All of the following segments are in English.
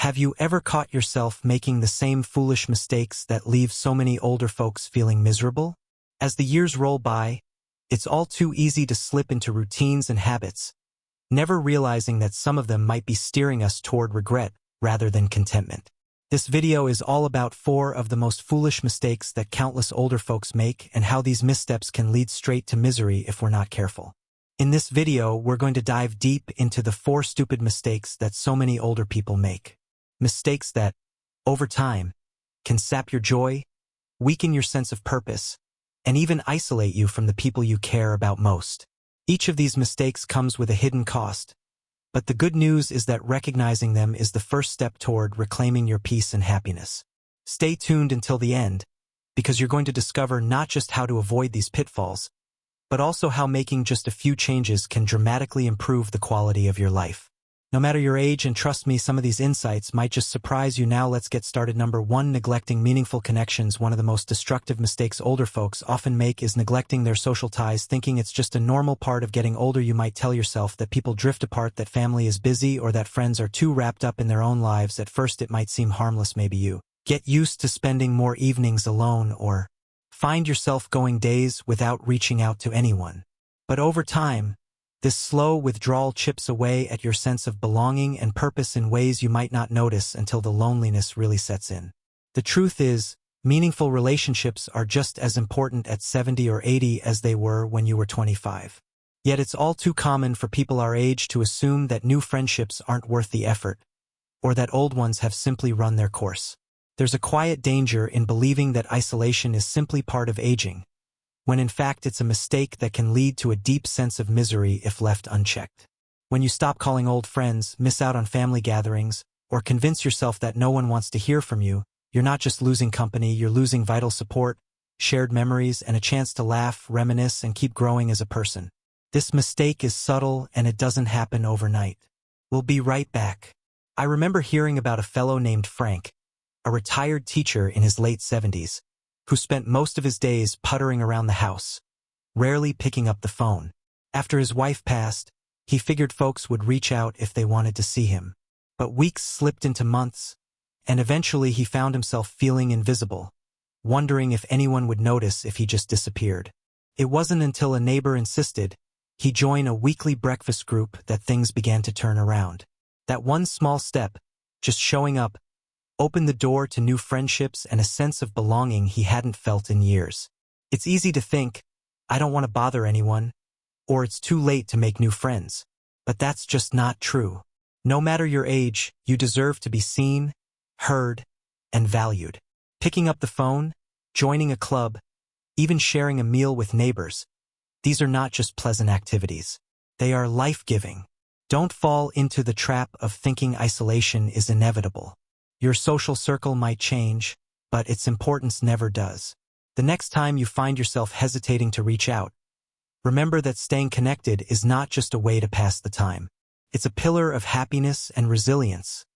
Have you ever caught yourself making the same foolish mistakes that leave so many older folks feeling miserable? As the years roll by, it's all too easy to slip into routines and habits, never realizing that some of them might be steering us toward regret rather than contentment. This video is all about 4 of the most foolish mistakes that countless older folks make and how these missteps can lead straight to misery if we're not careful. In this video, we're going to dive deep into the 4 stupid mistakes that so many older people make. Mistakes that, over time, can sap your joy, weaken your sense of purpose, and even isolate you from the people you care about most. Each of these mistakes comes with a hidden cost, but the good news is that recognizing them is the first step toward reclaiming your peace and happiness. Stay tuned until the end, because you're going to discover not just how to avoid these pitfalls, but also how making just a few changes can dramatically improve the quality of your life. No matter your age, and trust me, some of these insights might just surprise you. Now let's get started. Number 1. Neglecting meaningful connections. One of the most destructive mistakes older folks often make is neglecting their social ties, thinking it's just a normal part of getting older. You might tell yourself that people drift apart, that family is busy, or that friends are too wrapped up in their own lives. At first it might seem harmless. Maybe you get used to spending more evenings alone, or find yourself going days without reaching out to anyone. But over time, this slow withdrawal chips away at your sense of belonging and purpose in ways you might not notice until the loneliness really sets in. The truth is, meaningful relationships are just as important at 70 or 80 as they were when you were 25. Yet it's all too common for people our age to assume that new friendships aren't worth the effort, or that old ones have simply run their course. There's a quiet danger in believing that isolation is simply part of aging, when in fact it's a mistake that can lead to a deep sense of misery if left unchecked. When you stop calling old friends, miss out on family gatherings, or convince yourself that no one wants to hear from you, you're not just losing company, you're losing vital support, shared memories, and a chance to laugh, reminisce, and keep growing as a person. This mistake is subtle, and it doesn't happen overnight. We'll be right back. I remember hearing about a fellow named Frank, a retired teacher in his late 70s, who spent most of his days puttering around the house, rarely picking up the phone. After his wife passed, he figured folks would reach out if they wanted to see him. But weeks slipped into months, and eventually he found himself feeling invisible, wondering if anyone would notice if he just disappeared. It wasn't until a neighbor insisted he join a weekly breakfast group that things began to turn around. That one small step, just showing up, opened the door to new friendships and a sense of belonging he hadn't felt in years. It's easy to think, I don't want to bother anyone, or it's too late to make new friends. But that's just not true. No matter your age, you deserve to be seen, heard, and valued. Picking up the phone, joining a club, even sharing a meal with neighbors, these are not just pleasant activities. They are life-giving. Don't fall into the trap of thinking isolation is inevitable. Your social circle might change, but its importance never does. The next time you find yourself hesitating to reach out, remember that staying connected is not just a way to pass the time. It's a pillar of happiness and resilience,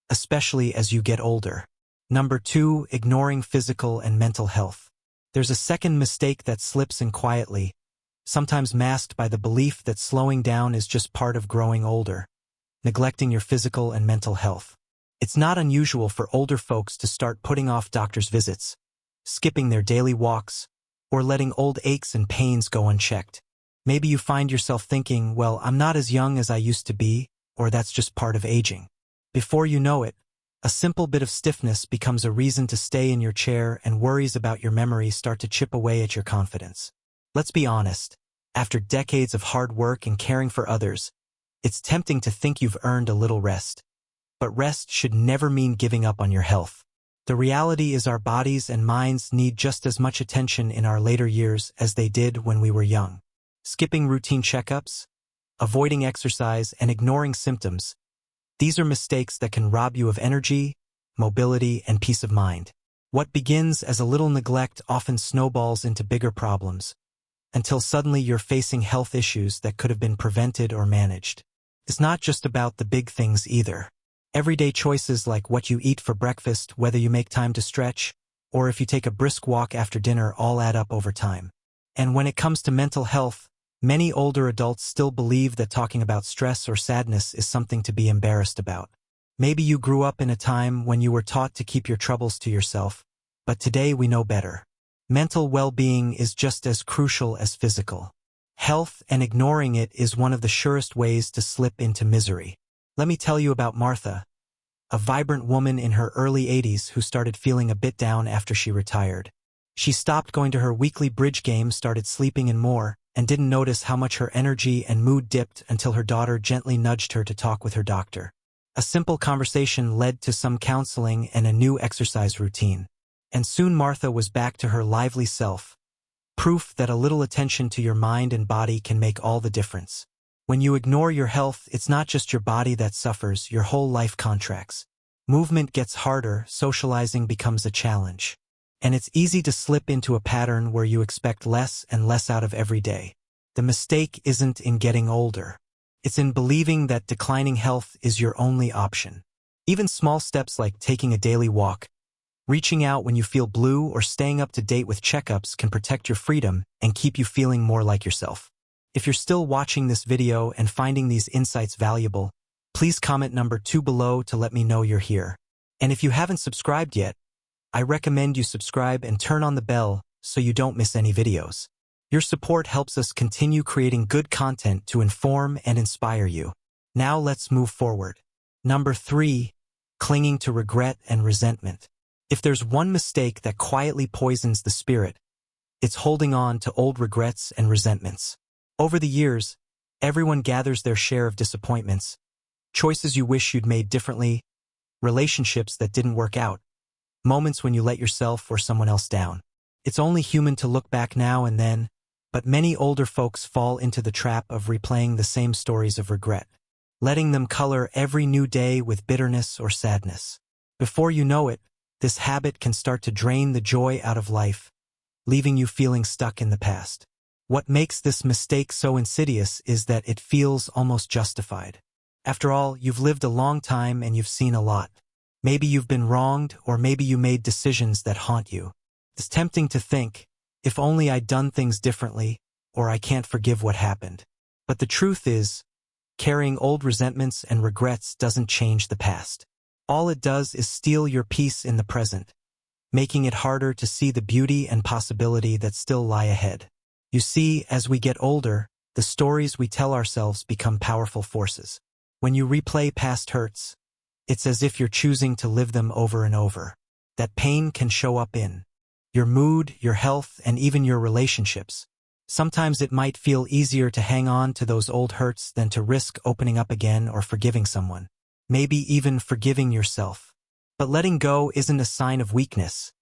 especially as you get older. Number 2. Ignoring physical and mental health. There's a second mistake that slips in quietly, sometimes masked by the belief that slowing down is just part of growing older: neglecting your physical and mental health. It's not unusual for older folks to start putting off doctor's visits, skipping their daily walks, or letting old aches and pains go unchecked. Maybe you find yourself thinking, well, I'm not as young as I used to be, or that's just part of aging. Before you know it, a simple bit of stiffness becomes a reason to stay in your chair, and worries about your memory start to chip away at your confidence. Let's be honest, after decades of hard work and caring for others, it's tempting to think you've earned a little rest. But rest should never mean giving up on your health. The reality is our bodies and minds need just as much attention in our later years as they did when we were young. Skipping routine checkups, avoiding exercise, and ignoring symptoms, these are mistakes that can rob you of energy, mobility, and peace of mind. What begins as a little neglect often snowballs into bigger problems, until suddenly you're facing health issues that could have been prevented or managed. It's not just about the big things either. Everyday choices like what you eat for breakfast, whether you make time to stretch, or if you take a brisk walk after dinner, all add up over time. And when it comes to mental health, many older adults still believe that talking about stress or sadness is something to be embarrassed about. Maybe you grew up in a time when you were taught to keep your troubles to yourself, but today we know better. Mental well-being is just as crucial as physical health, and ignoring it is one of the surest ways to slip into misery. Let me tell you about Martha, a vibrant woman in her early 80s who started feeling a bit down after she retired. She stopped going to her weekly bridge game, started sleeping in more, and didn't notice how much her energy and mood dipped until her daughter gently nudged her to talk with her doctor. A simple conversation led to some counseling and a new exercise routine. And soon Martha was back to her lively self, proof that a little attention to your mind and body can make all the difference. When you ignore your health, it's not just your body that suffers, your whole life contracts. Movement gets harder, socializing becomes a challenge. And it's easy to slip into a pattern where you expect less and less out of every day. The mistake isn't in getting older. It's in believing that declining health is your only option. Even small steps like taking a daily walk, reaching out when you feel blue, or staying up to date with checkups can protect your freedom and keep you feeling more like yourself. If you're still watching this video and finding these insights valuable, please comment number 2 below to let me know you're here. And if you haven't subscribed yet, I recommend you subscribe and turn on the bell so you don't miss any videos. Your support helps us continue creating good content to inform and inspire you. Now let's move forward. Number 3, clinging to regret and resentment. If there's one mistake that quietly poisons the spirit, it's holding on to old regrets and resentments. Over the years, everyone gathers their share of disappointments, choices you wish you'd made differently, relationships that didn't work out, moments when you let yourself or someone else down. It's only human to look back now and then, but many older folks fall into the trap of replaying the same stories of regret, letting them color every new day with bitterness or sadness. Before you know it, this habit can start to drain the joy out of life, leaving you feeling stuck in the past. What makes this mistake so insidious is that it feels almost justified. After all, you've lived a long time and you've seen a lot. Maybe you've been wronged, or maybe you made decisions that haunt you. It's tempting to think, if only I'd done things differently, or I can't forgive what happened. But the truth is, carrying old resentments and regrets doesn't change the past. All it does is steal your peace in the present, making it harder to see the beauty and possibility that still lie ahead. You see, as we get older, the stories we tell ourselves become powerful forces. When you replay past hurts, it's as if you're choosing to live them over and over. That pain can show up in your mood, your health, and even your relationships. Sometimes it might feel easier to hang on to those old hurts than to risk opening up again or forgiving someone. Maybe even forgiving yourself. But letting go isn't a sign of weakness.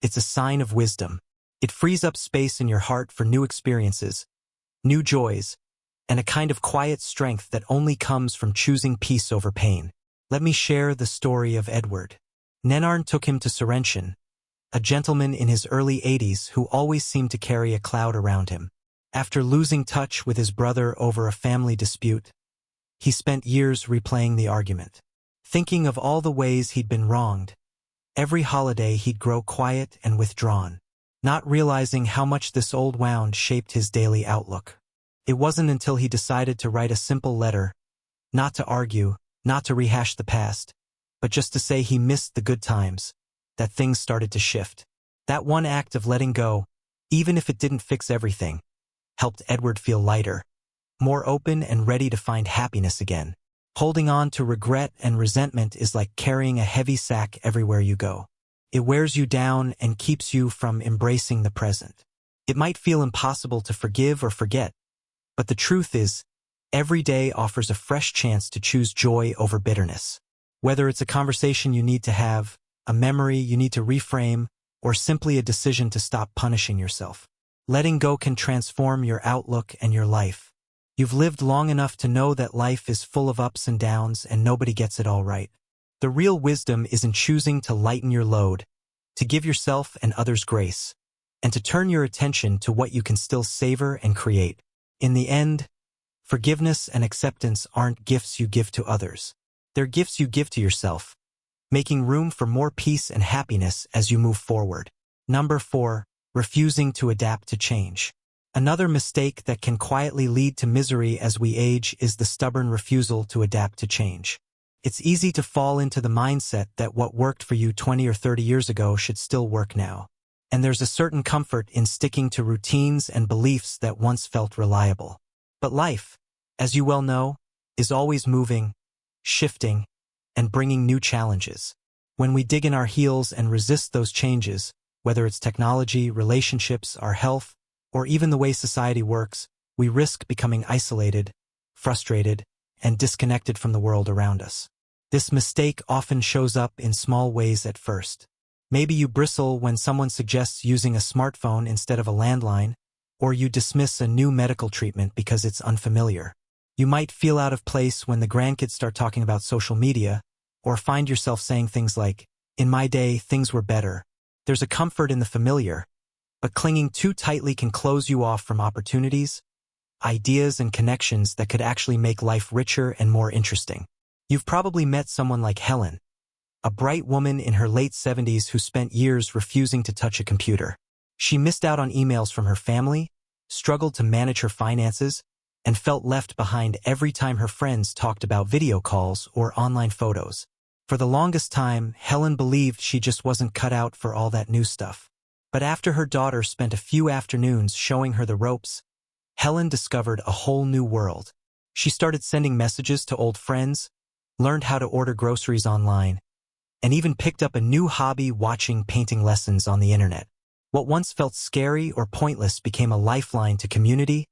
It's a sign of wisdom. It frees up space in your heart for new experiences, new joys, and a kind of quiet strength that only comes from choosing peace over pain. Let me share the story of Edward. Nenarn took him to Sorenshen, a gentleman in his early 80s who always seemed to carry a cloud around him. After losing touch with his brother over a family dispute, he spent years replaying the argument, thinking of all the ways he'd been wronged. Every holiday he'd grow quiet and withdrawn, not realizing how much this old wound shaped his daily outlook. It wasn't until he decided to write a simple letter, not to argue, not to rehash the past, but just to say he missed the good times, that things started to shift. That one act of letting go, even if it didn't fix everything, helped Edward feel lighter, more open and ready to find happiness again. Holding on to regret and resentment is like carrying a heavy sack everywhere you go. It wears you down and keeps you from embracing the present. It might feel impossible to forgive or forget, but the truth is, every day offers a fresh chance to choose joy over bitterness. Whether it's a conversation you need to have, a memory you need to reframe, or simply a decision to stop punishing yourself, letting go can transform your outlook and your life. You've lived long enough to know that life is full of ups and downs and nobody gets it all right. The real wisdom is in choosing to lighten your load, to give yourself and others grace, and to turn your attention to what you can still savor and create. In the end, forgiveness and acceptance aren't gifts you give to others. They're gifts you give to yourself, making room for more peace and happiness as you move forward. Number 4, refusing to adapt to change. Another mistake that can quietly lead to misery as we age is the stubborn refusal to adapt to change. It's easy to fall into the mindset that what worked for you 20 or 30 years ago should still work now. And there's a certain comfort in sticking to routines and beliefs that once felt reliable. But life, as you well know, is always moving, shifting, and bringing new challenges. When we dig in our heels and resist those changes, whether it's technology, relationships, our health, or even the way society works, we risk becoming isolated, frustrated, and disconnected from the world around us. This mistake often shows up in small ways at first. Maybe you bristle when someone suggests using a smartphone instead of a landline, or you dismiss a new medical treatment because it's unfamiliar. You might feel out of place when the grandkids start talking about social media, or find yourself saying things like, "In my day, things were better." There's a comfort in the familiar, but clinging too tightly can close you off from opportunities, ideas, and connections that could actually make life richer and more interesting. You've probably met someone like Helen, a bright woman in her late 70s who spent years refusing to touch a computer. She missed out on emails from her family, struggled to manage her finances, and felt left behind every time her friends talked about video calls or online photos. For the longest time, Helen believed she just wasn't cut out for all that new stuff. But after her daughter spent a few afternoons showing her the ropes, Helen discovered a whole new world. She started sending messages to old friends, learned how to order groceries online, and even picked up a new hobby watching painting lessons on the internet. What once felt scary or pointless became a lifeline to community,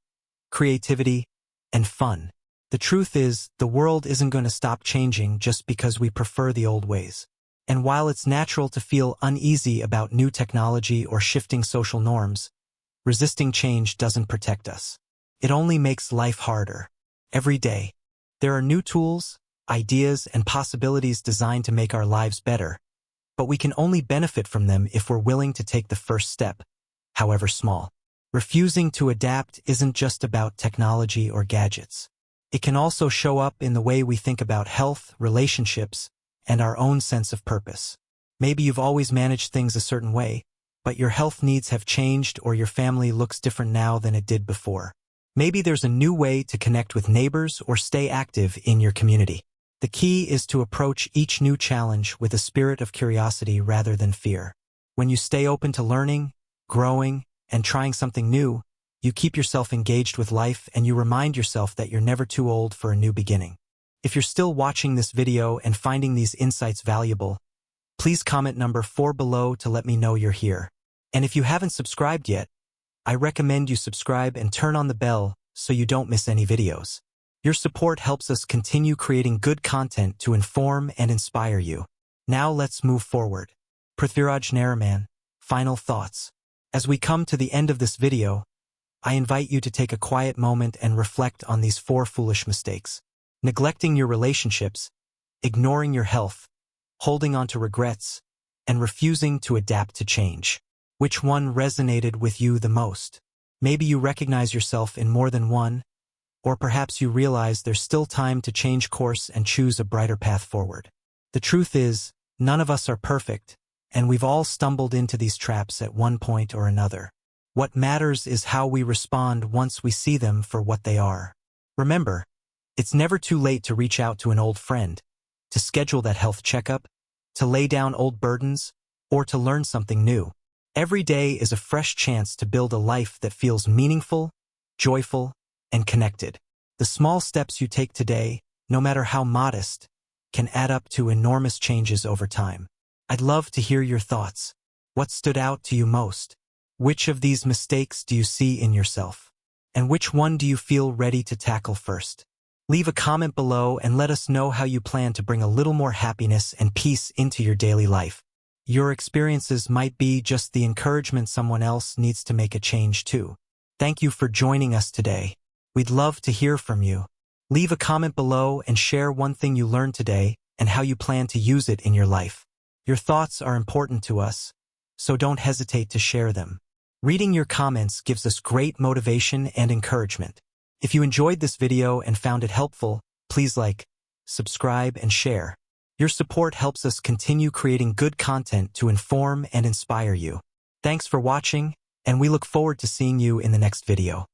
creativity, and fun. The truth is, the world isn't going to stop changing just because we prefer the old ways. And while it's natural to feel uneasy about new technology or shifting social norms, resisting change doesn't protect us. It only makes life harder. Every day, there are new tools, ideas, and possibilities designed to make our lives better, but we can only benefit from them if we're willing to take the first step, however small. Refusing to adapt isn't just about technology or gadgets. It can also show up in the way we think about health, relationships, and our own sense of purpose. Maybe you've always managed things a certain way, but your health needs have changed or your family looks different now than it did before. Maybe there's a new way to connect with neighbors or stay active in your community. The key is to approach each new challenge with a spirit of curiosity rather than fear. When you stay open to learning, growing, and trying something new, you keep yourself engaged with life and you remind yourself that you're never too old for a new beginning. If you're still watching this video and finding these insights valuable, please comment number 4 below to let me know you're here. And if you haven't subscribed yet, I recommend you subscribe and turn on the bell so you don't miss any videos. Your support helps us continue creating good content to inform and inspire you. Now let's move forward. Prithviraj Nariman, final thoughts. As we come to the end of this video, I invite you to take a quiet moment and reflect on these 4 foolish mistakes. Neglecting your relationships, ignoring your health, holding on to regrets, and refusing to adapt to change. Which one resonated with you the most? Maybe you recognize yourself in more than one, or perhaps you realize there's still time to change course and choose a brighter path forward. The truth is, none of us are perfect, and we've all stumbled into these traps at one point or another. What matters is how we respond once we see them for what they are. Remember, it's never too late to reach out to an old friend, to schedule that health checkup, to lay down old burdens, or to learn something new. Every day is a fresh chance to build a life that feels meaningful, joyful, and connected. The small steps you take today, no matter how modest, can add up to enormous changes over time. I'd love to hear your thoughts. What stood out to you most? Which of these mistakes do you see in yourself? And which one do you feel ready to tackle first? Leave a comment below and let us know how you plan to bring a little more happiness and peace into your daily life. Your experiences might be just the encouragement someone else needs to make a change too. Thank you for joining us today. We'd love to hear from you. Leave a comment below and share one thing you learned today and how you plan to use it in your life. Your thoughts are important to us, so don't hesitate to share them. Reading your comments gives us great motivation and encouragement. If you enjoyed this video and found it helpful, please like, subscribe, and share. Your support helps us continue creating good content to inform and inspire you. Thanks for watching, and we look forward to seeing you in the next video.